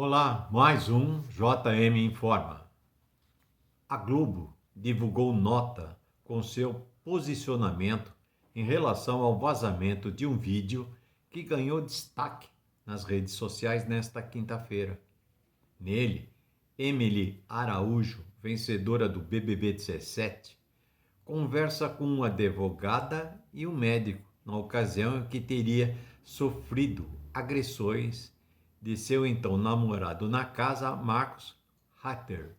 Olá, mais um JM Informa. A Globo divulgou nota com seu posicionamento em relação ao vazamento de um vídeo que ganhou destaque nas redes sociais nesta quinta-feira. Nele, Emily Araújo, vencedora do BBB 17, conversa com uma advogada e um médico na ocasião em que teria sofrido agressões de seu então namorado na casa, Marcos Hatter.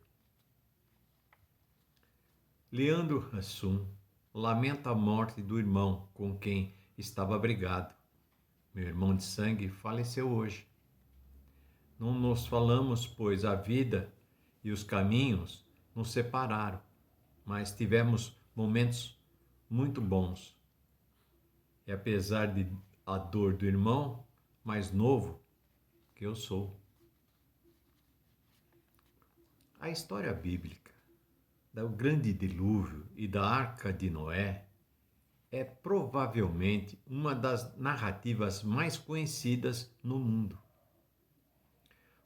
Leandro Hassum lamenta a morte do irmão com quem estava brigado. Meu irmão de sangue faleceu hoje. Não nos falamos, pois a vida e os caminhos nos separaram, mas tivemos momentos muito bons. E apesar de a dor do irmão mais novo que eu sou. A história bíblica do grande dilúvio e da Arca de Noé é provavelmente uma das narrativas mais conhecidas no mundo.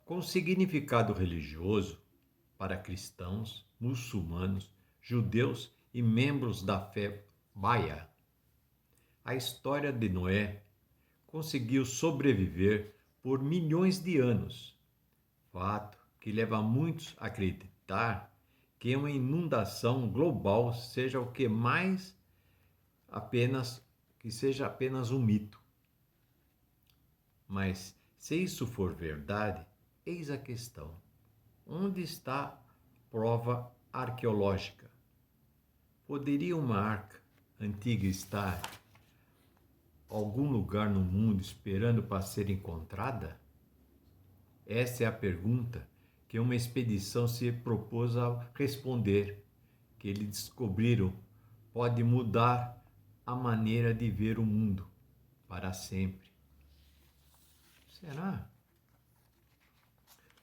Com significado religioso para cristãos, muçulmanos, judeus e membros da fé baia, a história de Noé conseguiu sobreviver por milhões de anos, fato que leva muitos a acreditar que uma inundação global seja o que mais seja apenas um mito. Mas se isso for verdade, eis a questão: onde está a prova arqueológica? Poderia uma arca antiga estar em algum lugar no mundo esperando para ser encontrada? Essa é a pergunta que uma expedição se propôs a responder, que eles descobriram pode mudar a maneira de ver o mundo para sempre. Será?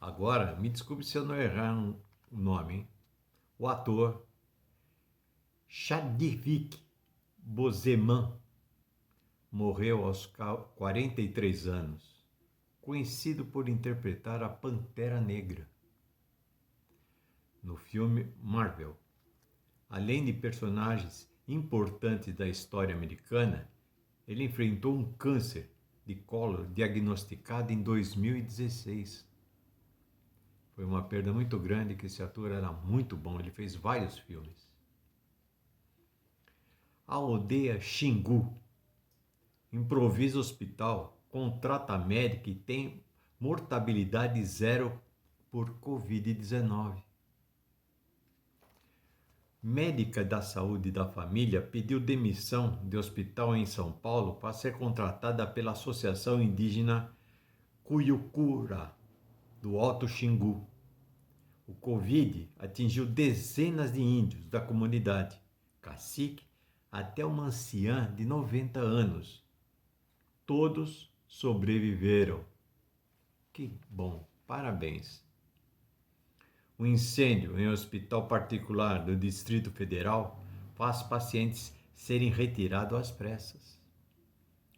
Agora, me desculpe se eu não errar o nome, hein? O ator Chadwick Boseman morreu aos 43 anos, conhecido por interpretar a Pantera Negra no filme Marvel. Além de personagens importantes da história americana, ele enfrentou um câncer de colo diagnosticado em 2016. Foi uma perda muito grande, que esse ator era muito bom, ele fez vários filmes. A aldeia Xingu improvisa hospital, contrata médico e tem mortalidade zero por Covid-19. Médica da saúde da família pediu demissão de hospital em São Paulo para ser contratada pela Associação Indígena Cuyucura, do Alto Xingu. O Covid atingiu dezenas de índios da comunidade, cacique até uma anciã de 90 anos. Todos sobreviveram. Que bom, parabéns. Um incêndio em um hospital particular do Distrito Federal faz pacientes serem retirados às pressas.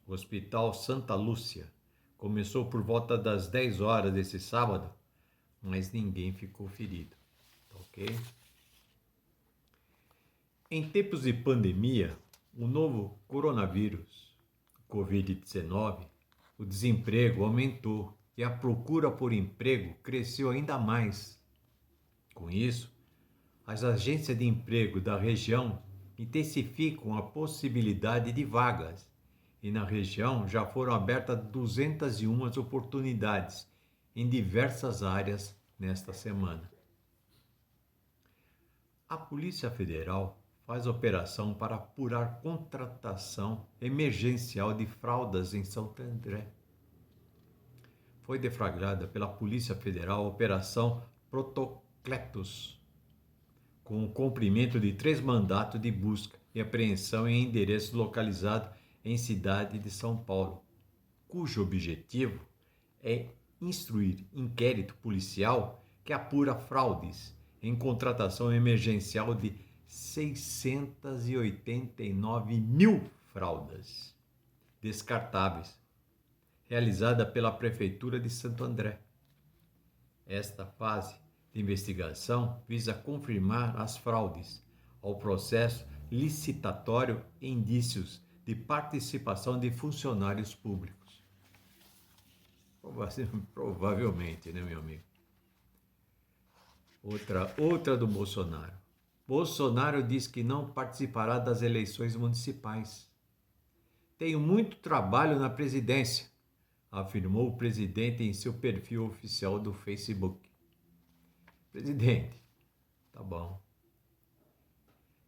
O Hospital Santa Lúcia começou por volta das 10 horas desse sábado, mas ninguém ficou ferido. Ok? Em tempos de pandemia, o novo coronavírus, Covid-19, o desemprego aumentou e a procura por emprego cresceu ainda mais. Com isso, as agências de emprego da região intensificam a possibilidade de vagas e na região já foram abertas 201 oportunidades em diversas áreas nesta semana. A Polícia Federal faz operação para apurar contratação emergencial de fraldas em Santo André. Foi deflagrada pela Polícia Federal a Operação Protocletus, com o cumprimento de 3 mandatos de busca e apreensão em endereços localizados em cidade de São Paulo, cujo objetivo é instruir inquérito policial que apura fraudes em contratação emergencial de 689 mil fraldas descartáveis, realizada pela Prefeitura de Santo André. Esta fase de investigação visa confirmar as fraudes ao processo licitatório e indícios de participação de funcionários públicos. Provavelmente, né, meu amigo? Outra do Bolsonaro. Bolsonaro diz que não participará das eleições municipais. Tenho muito trabalho na presidência, afirmou o presidente em seu perfil oficial do Facebook. Presidente, tá bom.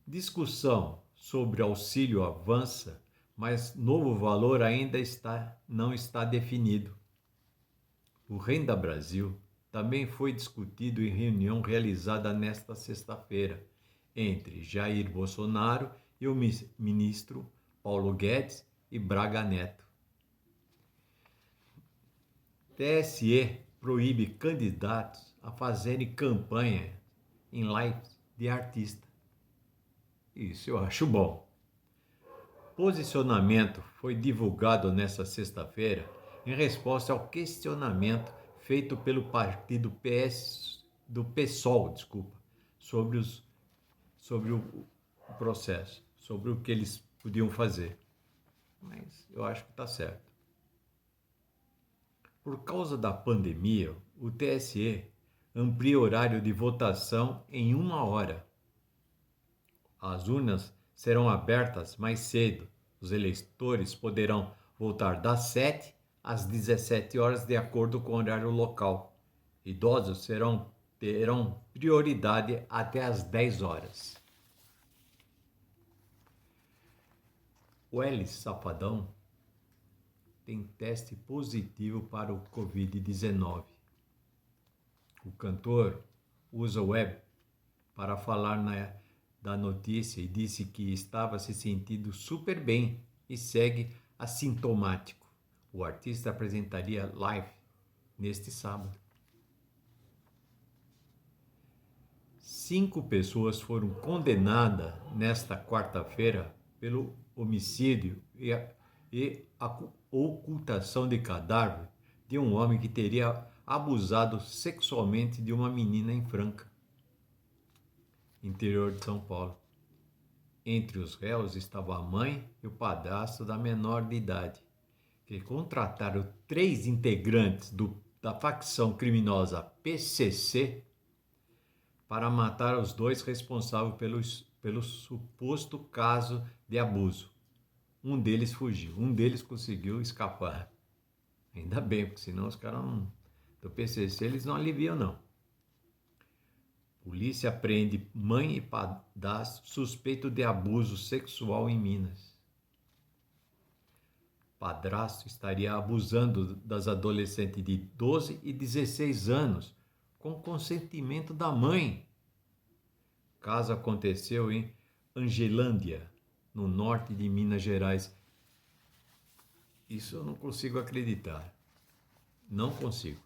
Discussão sobre auxílio avança, mas novo valor ainda não está definido. O Renda Brasil também foi discutido em reunião realizada nesta sexta-feira entre Jair Bolsonaro e o ministro Paulo Guedes e Braga Neto. TSE proíbe candidatos a fazerem campanha em lives de artista. Isso eu acho bom. Posicionamento foi divulgado nesta sexta-feira em resposta ao questionamento feito pelo partido do PSOL, sobre o processo, sobre o que eles podiam fazer. Mas eu acho que está certo. Por causa da pandemia, o TSE amplia o horário de votação em 1 hora. As urnas serão abertas mais cedo. Os eleitores poderão votar das 7 às 17 horas de acordo com o horário local. Idosos terão prioridade até às 10 horas. O Elis Safadão tem teste positivo para o Covid-19. O cantor usa o web para falar da notícia e disse que estava se sentindo super bem e segue assintomático. O artista apresentaria live neste sábado. 5 pessoas foram condenadas nesta quarta-feira pelo homicídio e a ocultação de cadáver de um homem que teria abusado sexualmente de uma menina em Franca, interior de São Paulo. Entre os réus estava a mãe e o padrasto da menor de idade, que contrataram 3 integrantes da facção criminosa PCC para matar os 2 responsáveis pelo suposto caso de abuso. Um deles fugiu, um deles conseguiu escapar. Ainda bem, porque senão os caras do PCC eles não aliviam, não. Polícia prende mãe e padrasto suspeito de abuso sexual em Minas. Padrasto estaria abusando das adolescentes de 12 e 16 anos, com consentimento da mãe. O caso aconteceu em Angelândia, no norte de Minas Gerais. Isso eu não consigo acreditar. Não consigo.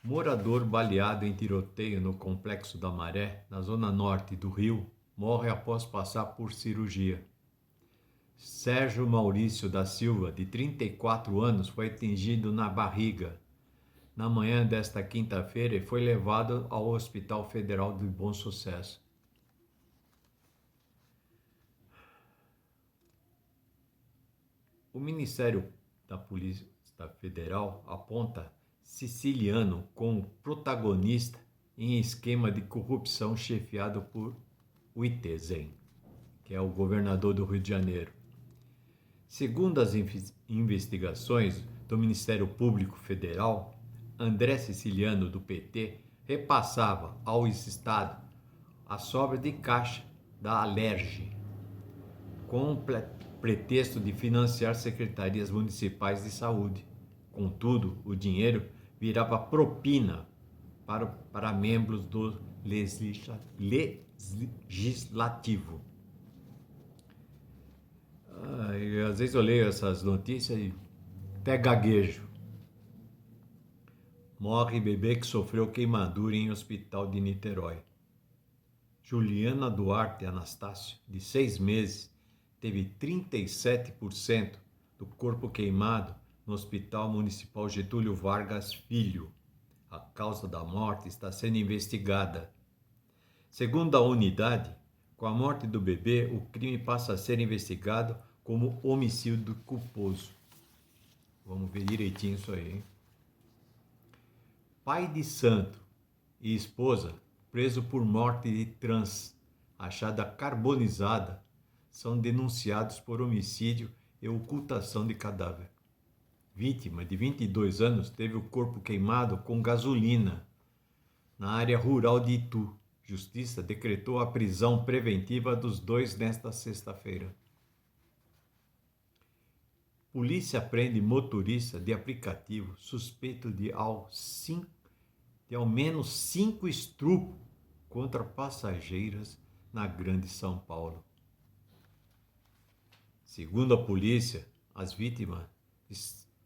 Morador baleado em tiroteio no Complexo da Maré, na zona norte do Rio, morre após passar por cirurgia. Sérgio Maurício da Silva, de 34 anos, foi atingido na barriga na manhã desta quinta-feira e foi levado ao Hospital Federal de Bom Sucesso. O Ministério da Polícia Federal aponta Siciliano como protagonista em esquema de corrupção chefiado por Wittezen, que é o governador do Rio de Janeiro. Segundo as investigações do Ministério Público Federal, André Siciliano, do PT, repassava ao Estado a sobra de caixa da Alerj, com o pretexto de financiar secretarias municipais de saúde. Contudo, o dinheiro virava propina para membros do legislativo. Às vezes eu leio essas notícias e até gaguejo. Morre bebê que sofreu queimadura em hospital de Niterói. Juliana Duarte Anastácio, de 6 meses, teve 37% do corpo queimado no Hospital Municipal Getúlio Vargas Filho, A causa da morte está sendo investigada. Segundo a unidade, com a morte do bebê, o crime passa a ser investigado como homicídio culposo. Vamos ver direitinho isso aí, hein? Pai de santo e esposa preso por morte de trans, achada carbonizada, são denunciados por homicídio e ocultação de cadáver. Vítima de 22 anos teve o corpo queimado com gasolina na área rural de Itu. Justiça decretou a prisão preventiva dos dois nesta sexta-feira. Polícia prende motorista de aplicativo suspeito de ao menos 5 estupros contra passageiras na Grande São Paulo. Segundo a polícia, as vítimas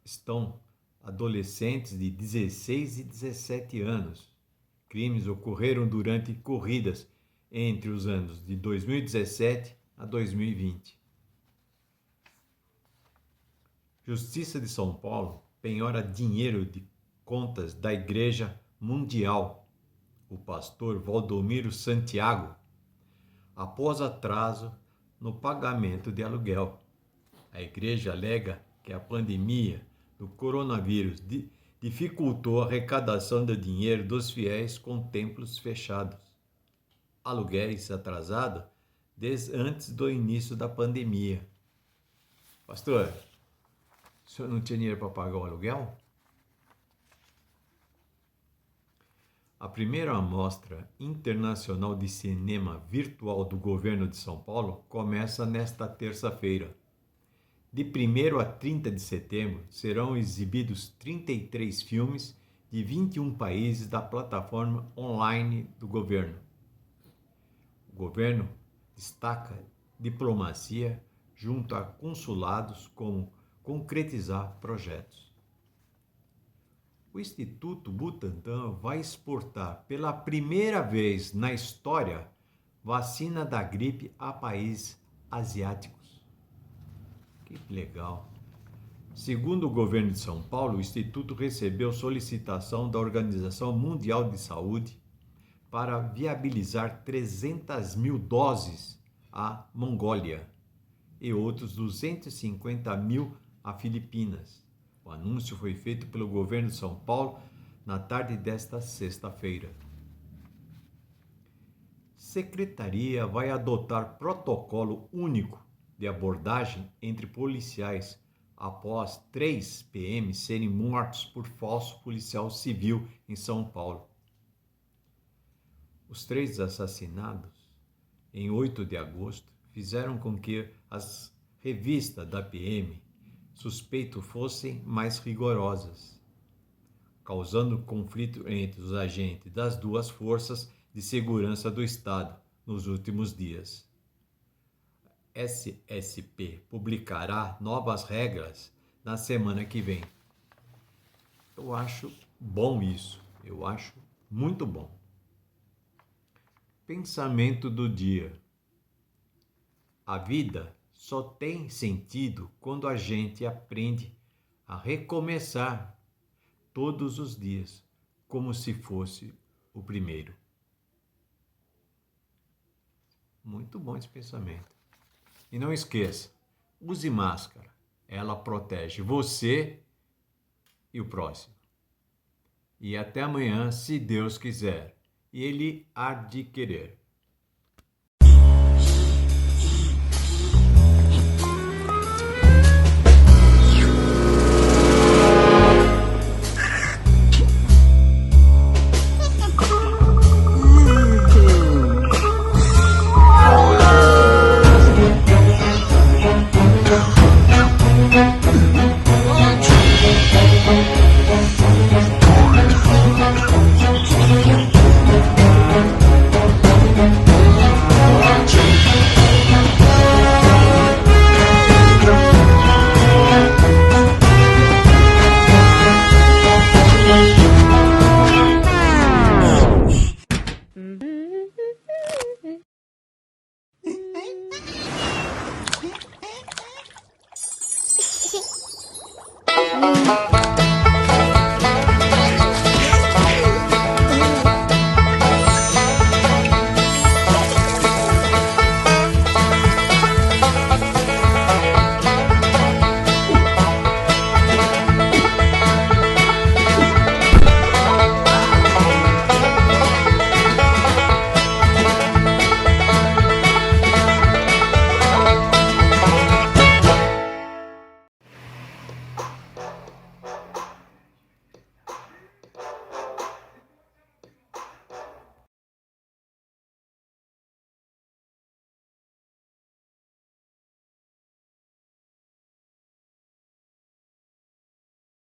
estão adolescentes de 16 e 17 anos. Crimes ocorreram durante corridas entre os anos de 2017 a 2020. Justiça de São Paulo penhora dinheiro de contas da Igreja Mundial, o pastor Valdomiro Santiago, após atraso no pagamento de aluguel. A igreja alega que a pandemia do coronavírus dificultou a arrecadação do dinheiro dos fiéis com templos fechados. Aluguéis atrasados desde antes do início da pandemia. Pastor, o senhor não tinha dinheiro para pagar o aluguel? A primeira Mostra Internacional de Cinema Virtual do Governo de São Paulo começa nesta terça-feira. De 1º a 30 de setembro, serão exibidos 33 filmes de 21 países da plataforma online do governo. O governo destaca diplomacia junto a consulados como concretizar projetos. O Instituto Butantan vai exportar pela primeira vez na história vacina da gripe a países asiáticos. Que legal! Segundo o governo de São Paulo, o Instituto recebeu solicitação da Organização Mundial de Saúde para viabilizar 300 mil doses à Mongólia e outros 250 mil a Filipinas. O anúncio foi feito pelo governo de São Paulo na tarde desta sexta-feira. Secretaria vai adotar protocolo único de abordagem entre policiais após 3 PM serem mortos por falso policial civil em São Paulo. Os 3 assassinados em 8 de agosto fizeram com que as revistas da PM suspeito fossem mais rigorosas, causando conflito entre os agentes das duas forças de segurança do Estado nos últimos dias. SSP publicará novas regras na semana que vem. Eu acho bom isso, eu acho muito bom. Pensamento do dia. A vida só tem sentido quando a gente aprende a recomeçar todos os dias, como se fosse o primeiro. Muito bom esse pensamento. E não esqueça, use máscara. Ela protege você e o próximo. E até amanhã, se Deus quiser. E Ele há de querer.